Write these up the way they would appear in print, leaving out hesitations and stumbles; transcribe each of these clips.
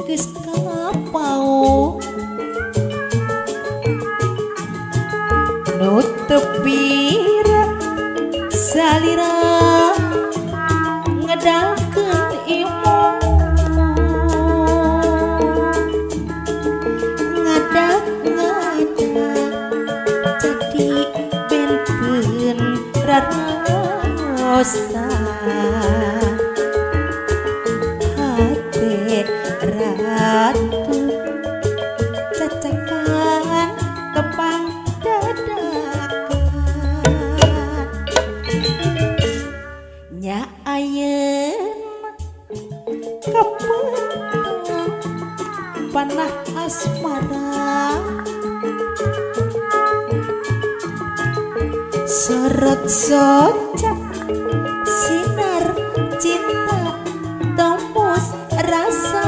geus kapau nu tepira salira ngedalkeun ilmu ngadak-ngadak jadi benteun rarosa hate ratu cacakan kepang dadakan nya ayeuna kapentang panah asmara sorot socap sinar cinta tembus rasa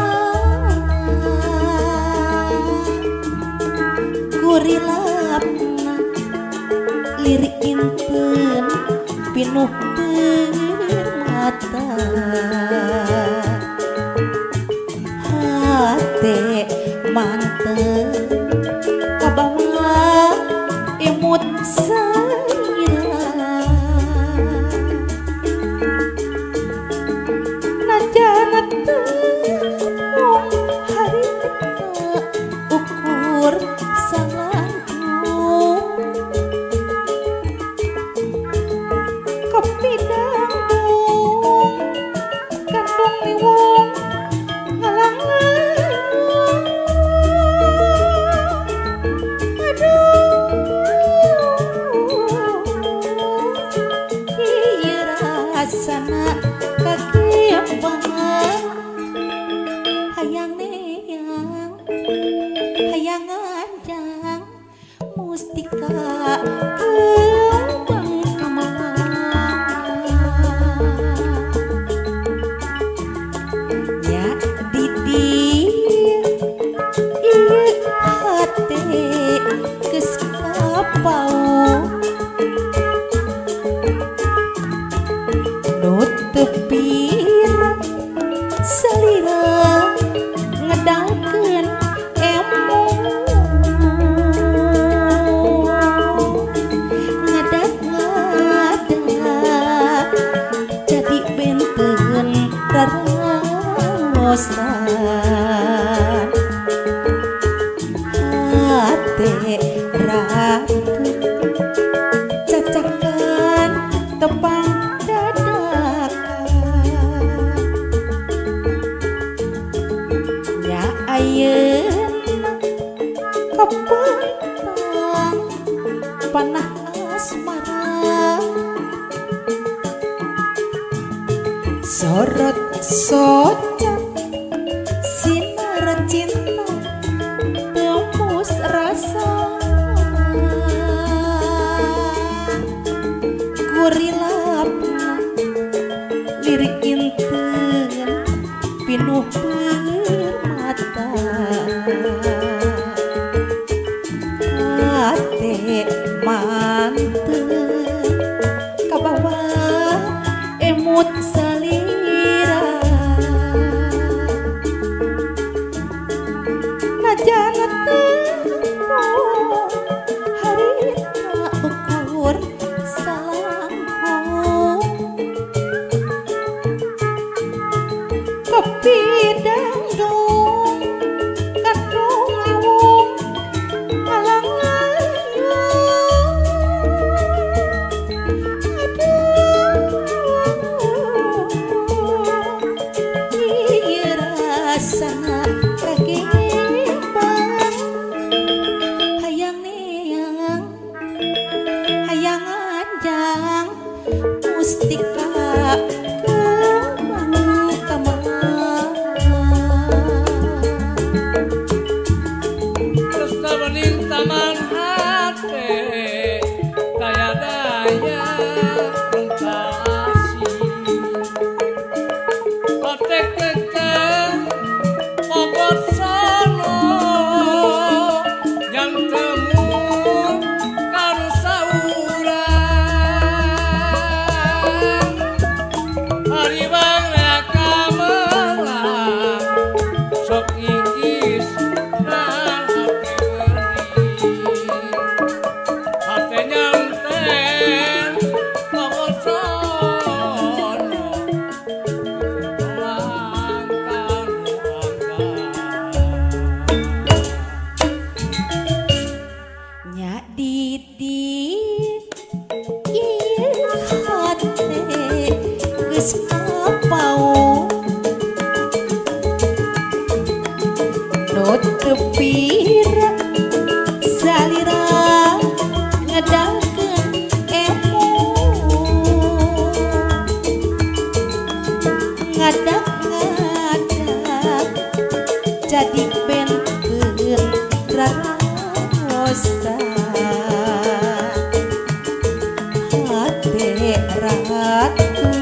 gurilapna lirik inten pinuh mata hate manten kabawa imut saira najana teu harita ukur salangku kepidang kandung liwung ngalang rasana kagiembangan hayang neang hayang anjang mustika kembang kamalang ya didi ieu hate geus kapau tepir salira ngedalkeun emu ngadak-ngadak jadi benteun rarosan hate ratu cacakan tepang ayeuna kapentang panah asmara sorot socap sinar cinta tembus rasa gurilapna lirik inten pinuh mata hate manten kabawa emut salira najana teu harita ukur salangku kepidang rasana kagiembangan hayang neang hayang anjang mustika kembang kamalang terus tabanin taman hate kaya daya mentasi patek tekeng pokok sono yang temu karo sauran hari bang raka melang Kepira salira ngedakeun emu ngadak-ngadak jadi benteun raosa hate ratu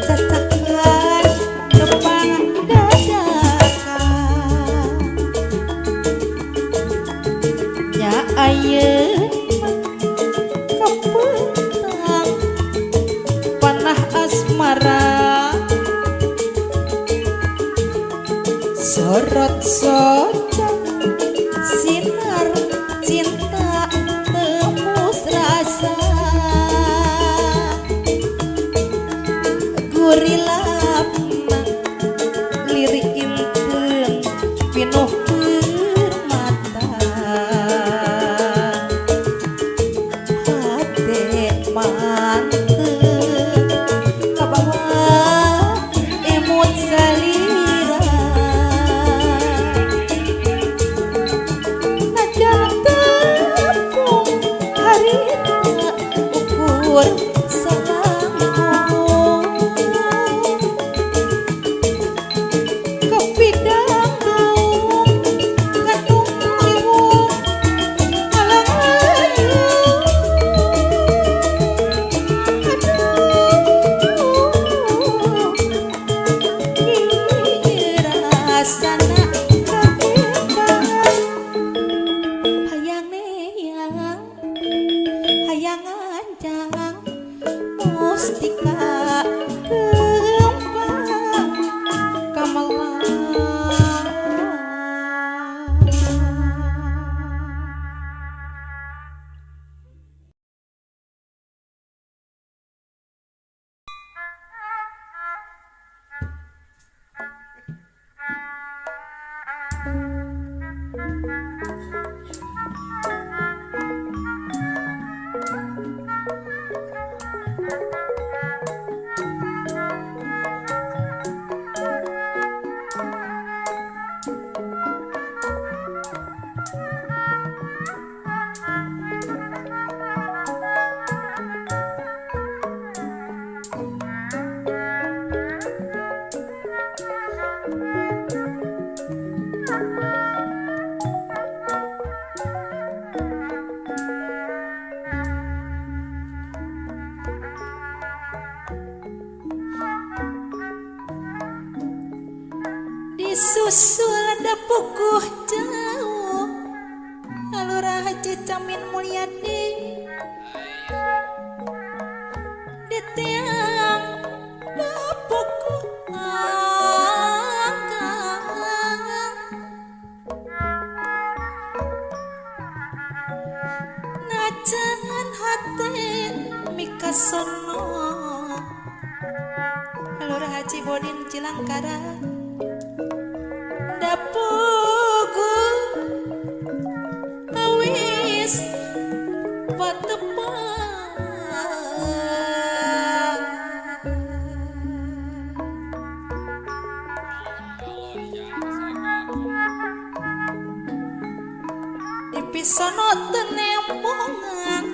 cacakan tepang dadakan nya ayeuna kapentang panah asmara sorot soca sinar cinta tembus rasa gurilapna lirik inteun pinuh mata hate manteun kabawa emut salira najan tepung harina ukur salangkung kepidang gaung gantung liwung alang-alang rasana katimbangan hayang neang hayang anjang mustika kembang kamelang disusul ada puguh jauh alurah Haji Camin Mulyadi di tiang puguh angkang najan hati mikasono alurah Haji Bodin Cilangkara dapugu awis patepang di pisono tenembongan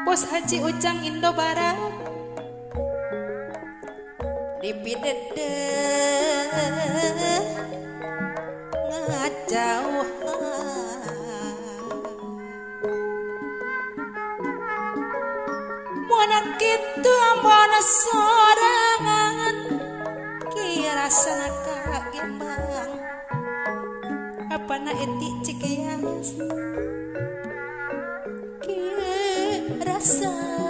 Pos Haji Ujang Indo Barat di pidede ngajauhan monak kitu ambana sorangan kira sana kagimbang apana eti cikeas kira sana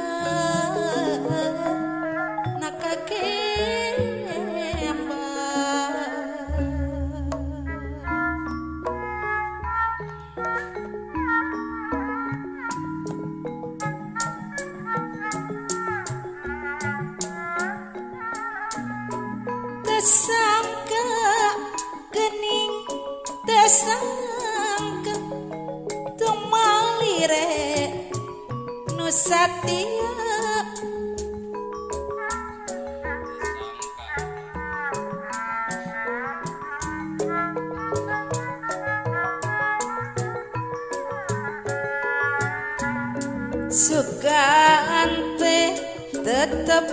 sangka gening tesangka tumalire nusatia Sugante tetep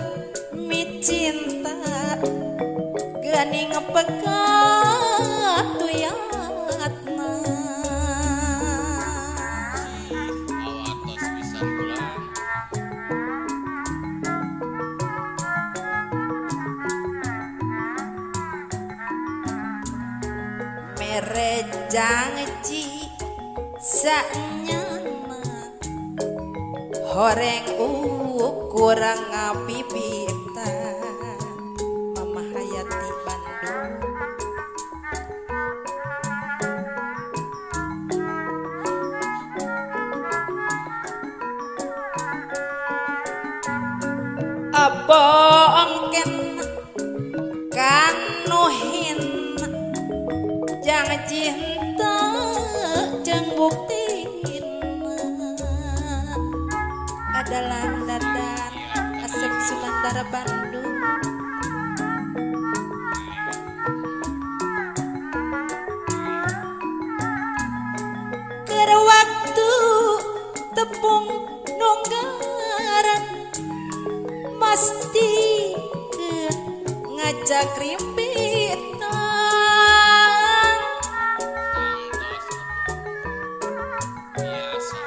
mi cinta gening pegat tuyatna awatos pisan ulang merejang ji sanyana horeng kurang ngabibita Mama Hayati Bandung abongken kanuhin jang cinta jang buktiin adalah dadan Asep Sumantara Bandung keur waktu tepung nonggaran mesti ngajak rimpitan biasa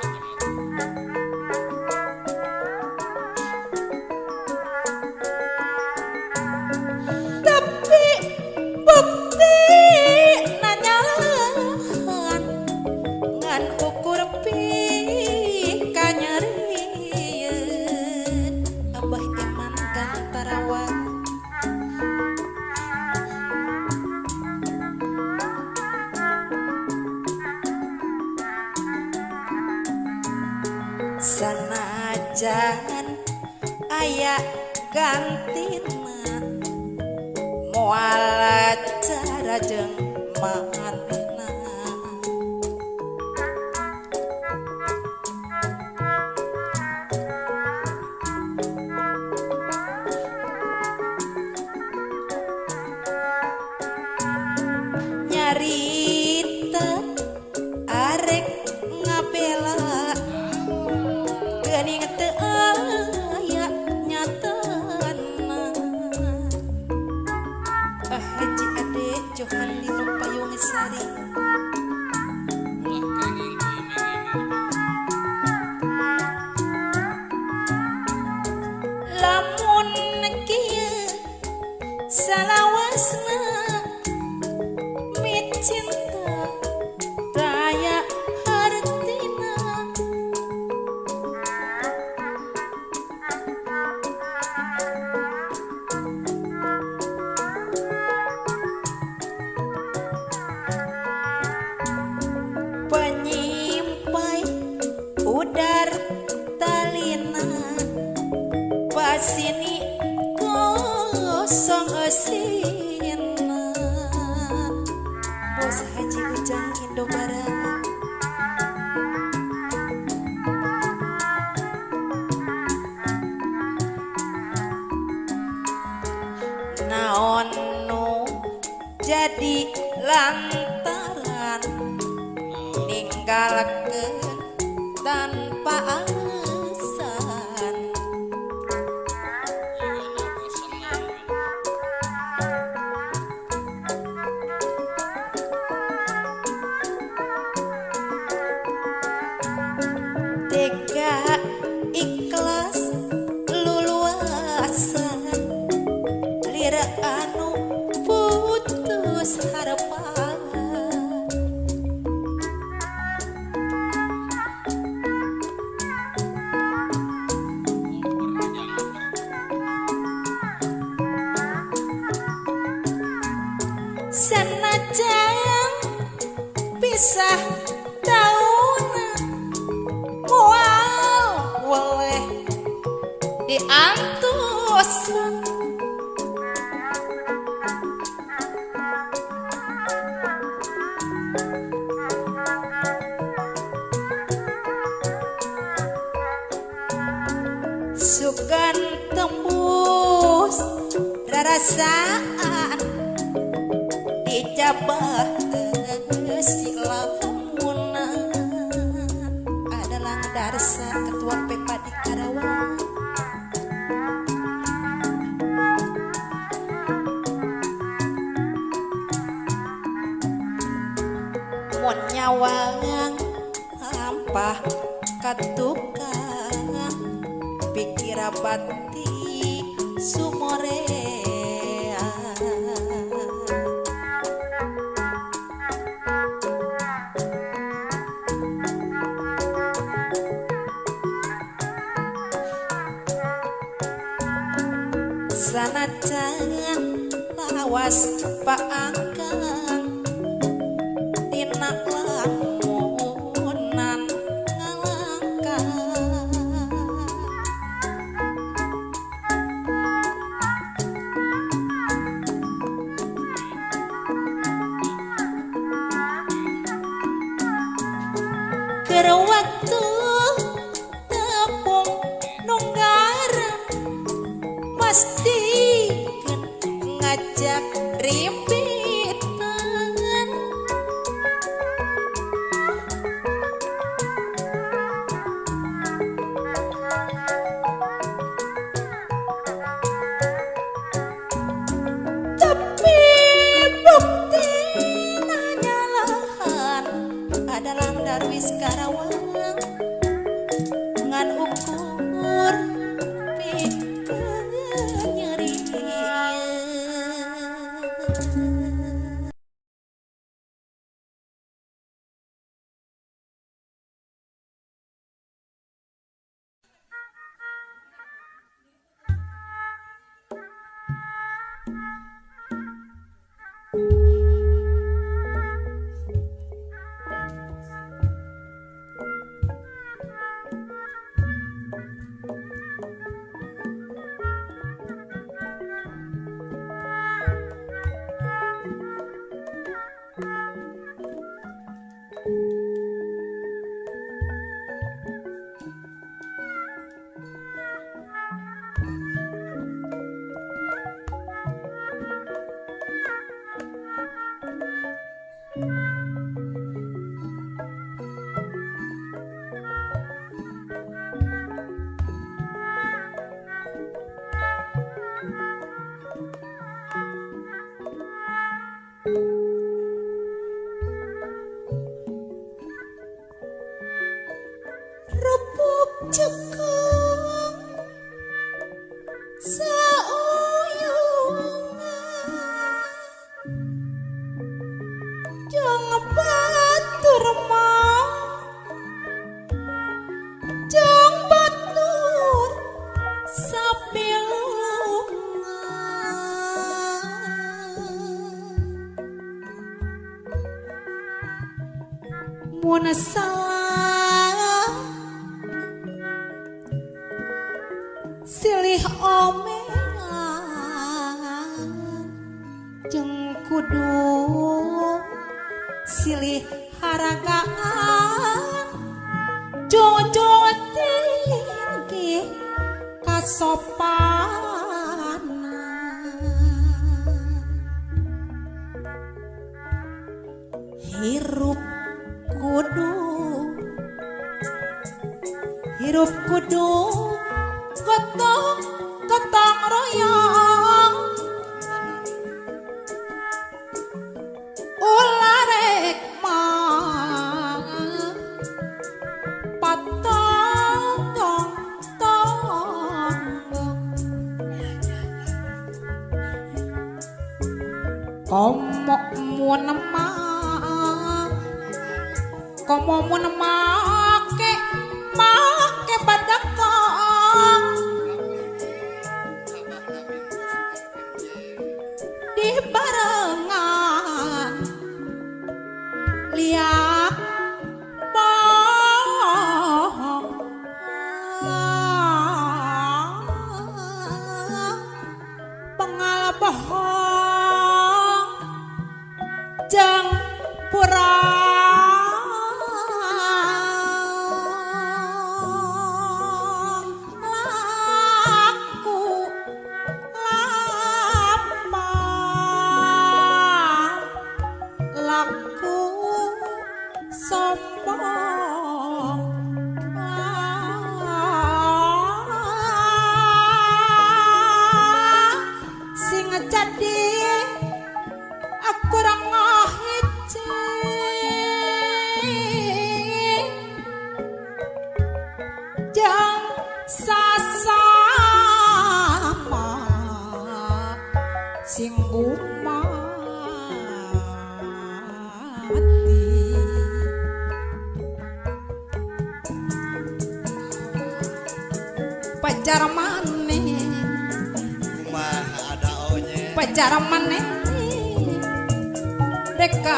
tapi bukti nanyalahan ngan ukur kanyarieun Abah Iman Gantarawan sanajan aya gantina moal cara jeung manehna nyarita arek ngabela geuning teu aya nyatana Haji Ade Johan Lino Payung Sari ulah kenging lamun kieu salawasna mi cinta daya hartina penyimpai udar talina pasini kosong esina Bos Haji Ujang Indobarat naon nu jadi lantaran ninggalkeun tanpa alasan Iwana bosan tega ikhlas luluasan lira anu putus harapan sanajan pisah dauna moal boleh diantus sugan tembus rarasaan dijabah si lamunan adalah darsa ketua PK lamun nyawang hampah katukang pikir bati sumorea sanajan lawas paangkang tina lamunan ngalangkah keur waktu tepung nunggaran pasti ngajak rimpitan tapi bukti nyalahan adalah Darwis Karawang ngan ukur pikir nyeri rupuk cekung sauyungan jong batur mah jong batur sapilungan mun salah silih omelan jeung kudu silih haragaan jojo tinggi kasopanan hirup kudu gotong royong ulah rek mah patong komo mun make badakong di barengan liak bohong pengal bohong jang pura jadi aku kurang ngahece sing umati pacar maneh kumaha ada onye pacar maneh reka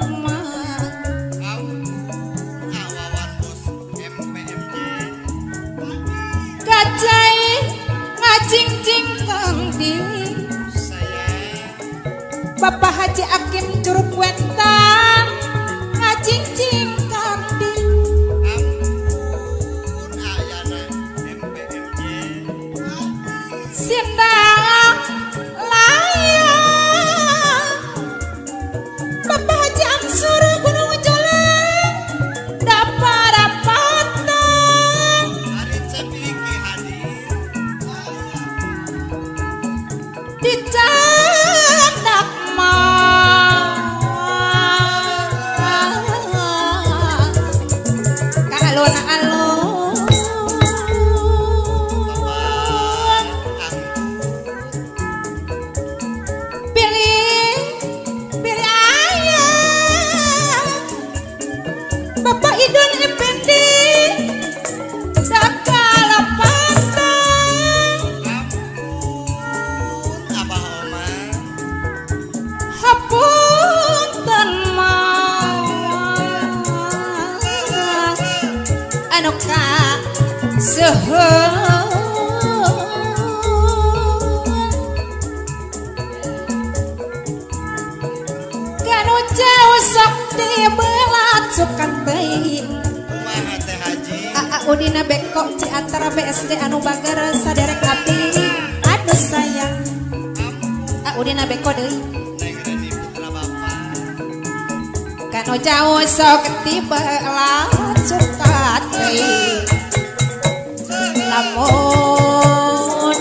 rumah awawan bos MPMJ gajai ngajing-jing kang di saya Bapak Haji Akim Curug Wetan ngajing-jing kang di ampun ayana MPMJ sindang layang Bapak Haji Amsur Gunung Jalan dapat-dapatan hari cepiki hadir dicandak mah ka alun-alun pilih pilih ayah Bapak Idun Effendi dakala pantang abah oma hapunten mah anu ka seuheun kanu jauh sok dibelat sukan teuing kumaha teh haji Udina beko ci antara BSD anu bager saderek abdi aduh sayang Udina beko deui neng Reni putra bapak kanu jauh sok tibelat sukan teuing lamun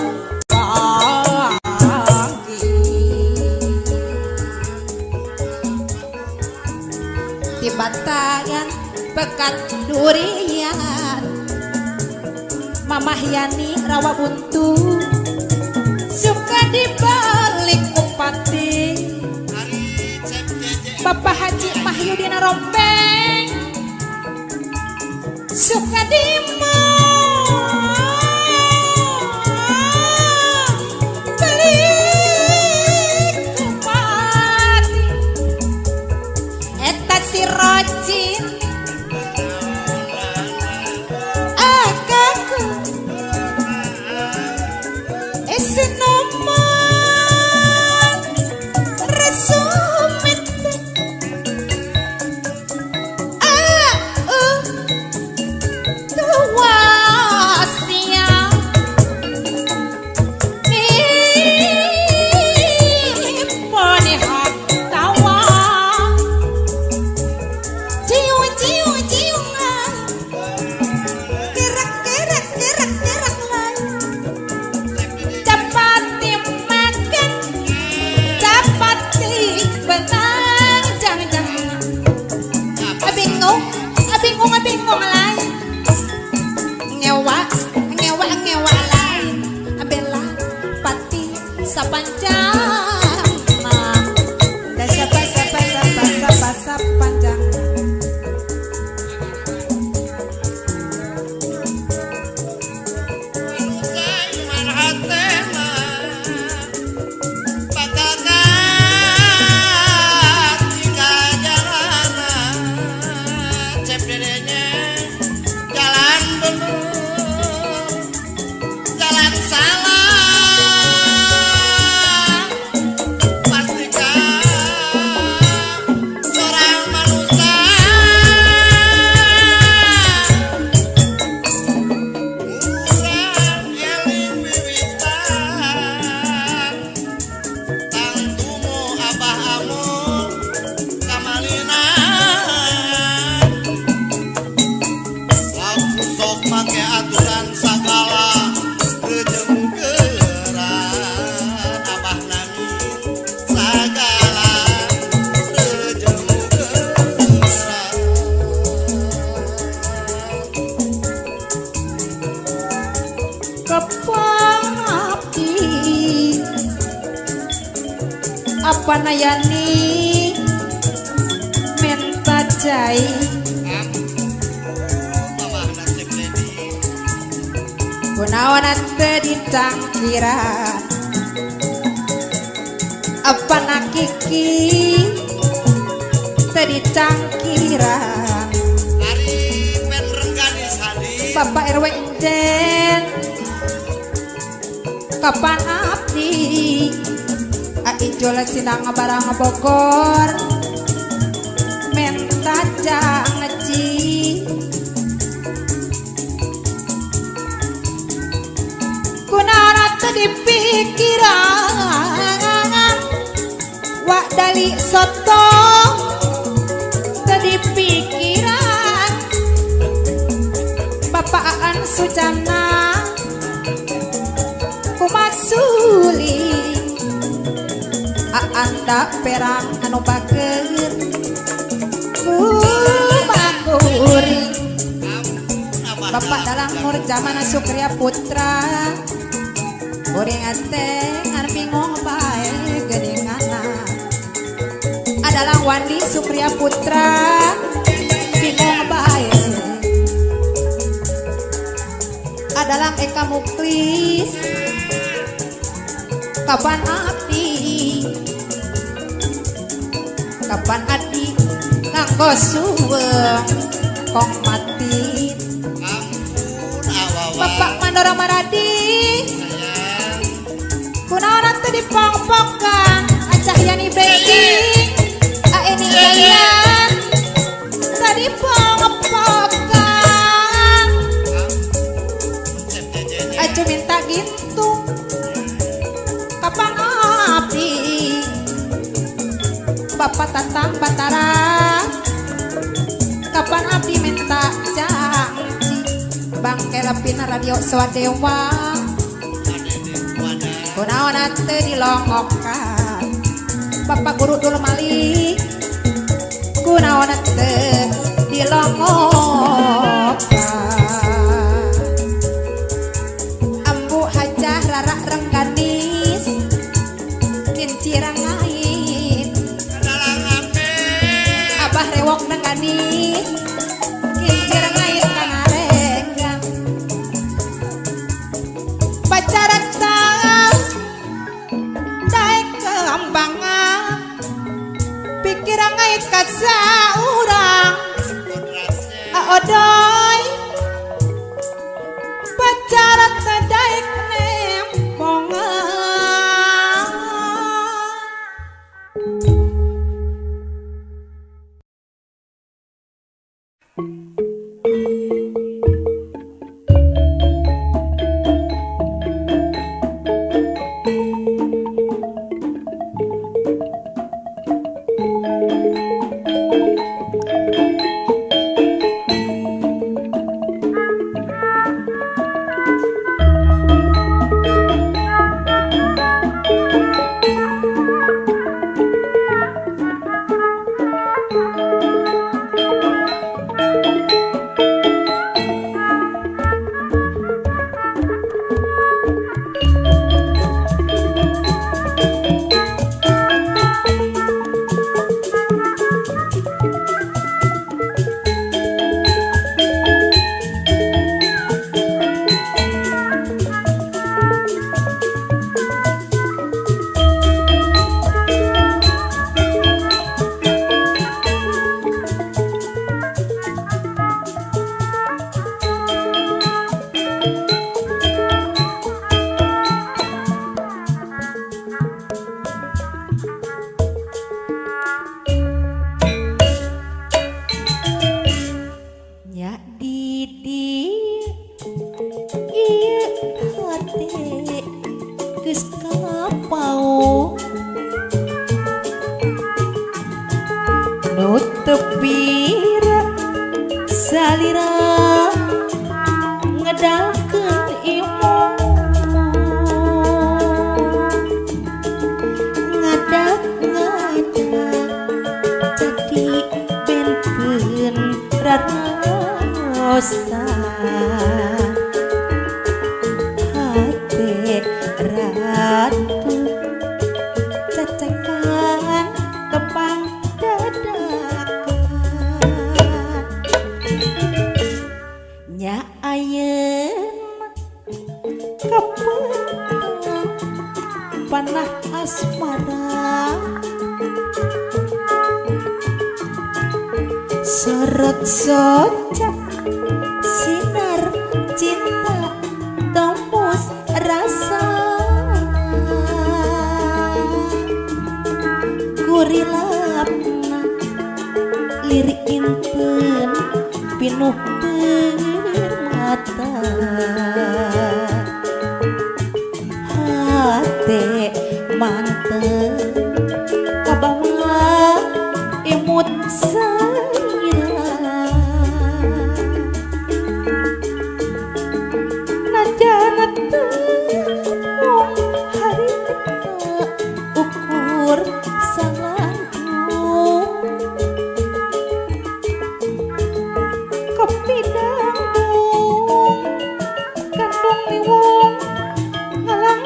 pagi di batayan pekat durian Mamah Yani rawa buntu suka dibalik upati hari cep jeje Bapak Haji Mahyudina Rompeng suka balik upati eta si Rocin akaku esenoman resumit tua siang niponi hak tawa ciu ciu ciu gerak gerak gerak gerak lagi capati makan capati benang jangan jangan bingung bingung lain ngewa ngewa ngewa lain bela pati sapanjang nah dan siapa sapanjang Usai marhatema pakakan tinggal jalanan cep dedenya jalan dulu jalan salah apa nayani minta jai mamahna cep dedi kunaon teu dicangkiran apa nakiki teu dicangkiran ari pen renggani sadi Bapak RW Injen kapan abdi Ijol sinang barang Bogor minta janji kunaon teu dipikiran wak dali soto teu dipikiran Bapak Aan Sujana kumasuli anda perang anu bager kumakuri Bapak dalam mur zaman Sukria Putra kuring teh ngan bingung bae geuninganna adalah Wandi Sukria Putra bingung bae adalah Eka Muklis kapan abdi kapan adi nganggo suweng kong mati ampun awawa Bapak Mandora Maradi sayang kunaon teu dipongpongkan acah yani beijing ini kalian tadi pongpongkan cep jejenya aja minta gitu kapan abdi Bapak Tatang Batara kapan abdi minta janji bangke lepina radio Swadewa kunaon teu dilongokan Bapak Guru Dul Malik kunaon teu dilongokan Ambu Hajah Rara Rengganis kincirang ngait Abah Rewok Nengganis kincirang ngait kangarenggang pacarata daek keambangan pikiran ngait ka saurang aodoy pacarata daek nempongan asmara sorot socap sinar cinta tembus rasa gurilapna lirik inten pinuh bermata hate manten kabawa imut saila najana tepung hari ukur sanganku kopi dangdung kandung liwung ngalang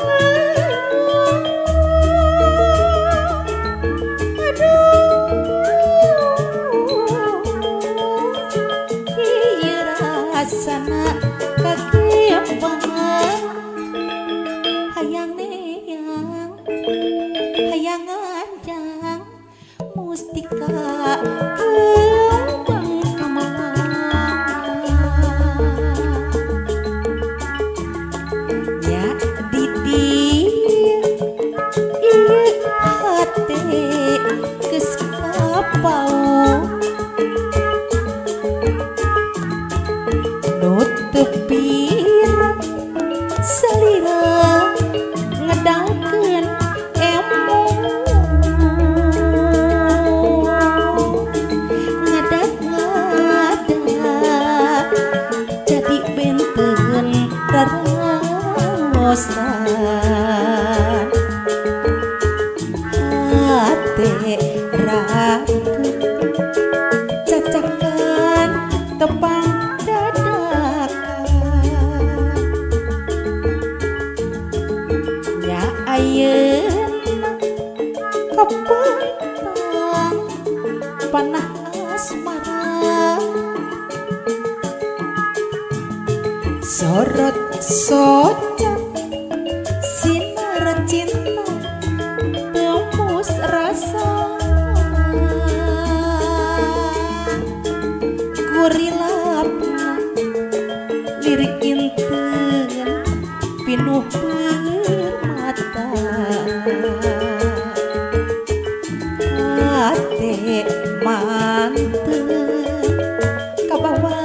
rasana kagembangan hayang neang hayang anjang mustika kembang kemang ya didi ieu hate geus kapau tepir salira ngedangkeun emu ngadak-ngadak jadi benten raraosan hate ratu cacakan tepang ayeuna kapentang panah asmara sorot socap sinar cinta tembus rasa gurilapna lirik inten pinuh bermata hate manten kabawa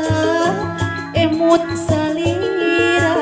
emut salira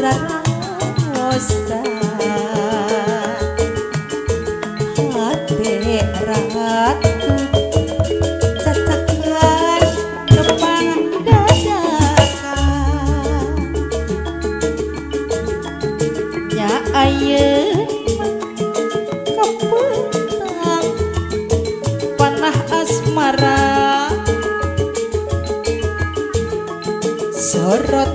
raraosa hati ratu cacakan kepang dadakan nya ayeuna kapentang panah asmara sorot